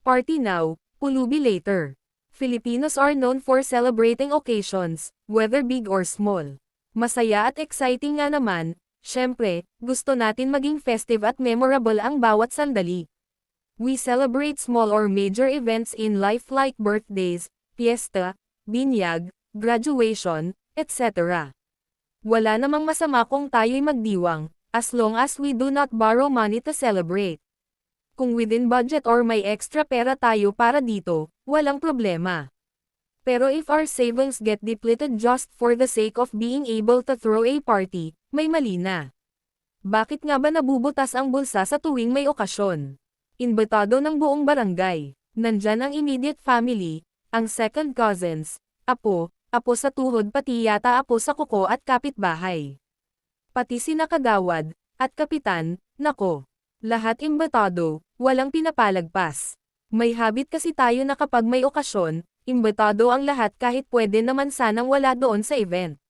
Party now, pulubi later. Filipinos are known for celebrating occasions, whether big or small. Masaya at exciting nga naman, syempre, gusto natin maging festive at memorable ang bawat sandali. We celebrate small or major events in life like birthdays, fiesta, binyag, graduation, etc. Wala namang masama kung tayo'y magdiwang, as long as we do not borrow money to celebrate. Kung within budget or may extra pera tayo para dito, walang problema. Pero if our savings get depleted just for the sake of being able to throw a party, may mali na. Bakit nga ba nabubutas ang bulsa sa tuwing may okasyon? Imbitado ng buong barangay, nandyan ang immediate family, ang second cousins, apo sa tuhod pati yata apo sa kuko at kapitbahay. Pati sina kagawad, at kapitan, nako. Lahat imbitado, walang pinapalagpas. May habit kasi tayo na kapag may okasyon, imbitado ang lahat kahit pwede naman sanang wala doon sa event.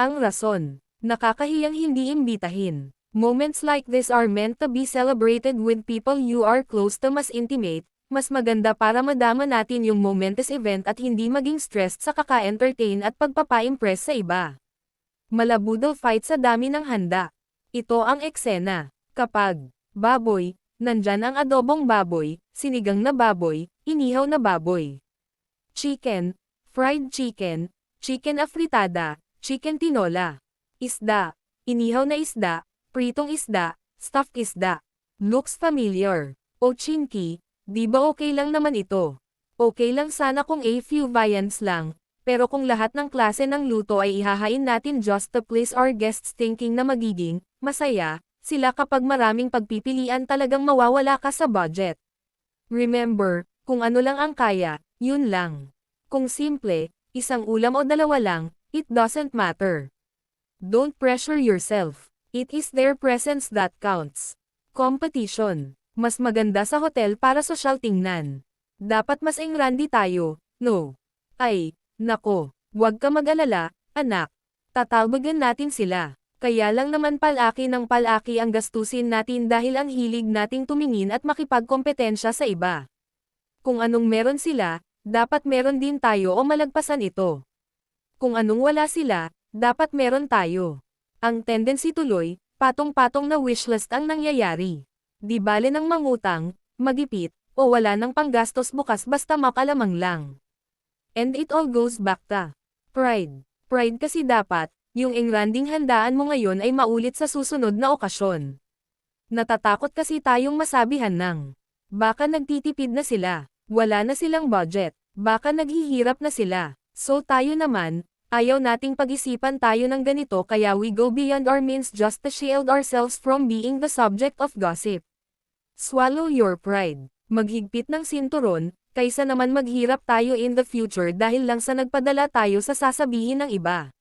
Ang rason, nakakahiyang hindi imbitahin. Moments like this are meant to be celebrated with people you are close to, mas intimate, mas maganda para madama natin yung momentous event at hindi maging stressed sa kaka-entertain at pagpapa-impress sa iba. Malabudol fight sa dami ng handa. Ito ang eksena. Kapag baboy, nandyan ang adobong baboy, sinigang na baboy, inihaw na baboy. Chicken, fried chicken, chicken afritada, chicken tinola. Isda, inihaw na isda, pritong isda, stuffed isda. Looks familiar. O chinky, di ba okay lang naman ito? Okay lang sana kung a few viands lang, pero kung lahat ng klase ng luto ay ihahain natin just to please our guests thinking na magiging masaya sila kapag maraming pagpipilian talagang mawawala ka sa budget. Remember, kung ano lang ang kaya, yun lang. Kung simple, isang ulam o dalawa lang, it doesn't matter. Don't pressure yourself. It is their presence that counts. Competition. Mas maganda sa hotel para sosyal tingnan. Dapat mas engrandi tayo, no? Ay, nako, huwag ka mag-alala, anak. Tatalbagan natin sila. Kaya lang naman palaki ng palaki ang gastusin natin dahil ang hilig nating tumingin at makipagkompetensya sa iba. Kung anong meron sila, dapat meron din tayo o malagpasan ito. Kung anong wala sila, dapat meron tayo. Ang tendency tuloy, patong-patong na wishlist ang nangyayari. Di bale ng mangutang, magipit, o wala ng panggastos bukas basta makalamang lang. And it all goes back to pride. Pride kasi dapat, yung engranding handaan mo ngayon ay maulit sa susunod na okasyon. Natatakot kasi tayong masabihan ng, baka nagtitipid na sila, wala na silang budget, baka naghihirap na sila. So tayo naman, ayaw nating pag-isipan tayo ng ganito kaya we go beyond our means just to shield ourselves from being the subject of gossip. Swallow your pride. Maghigpit ng sinturon, kaysa naman maghirap tayo in the future dahil lang sa nagpadala tayo sa sasabihin ng iba.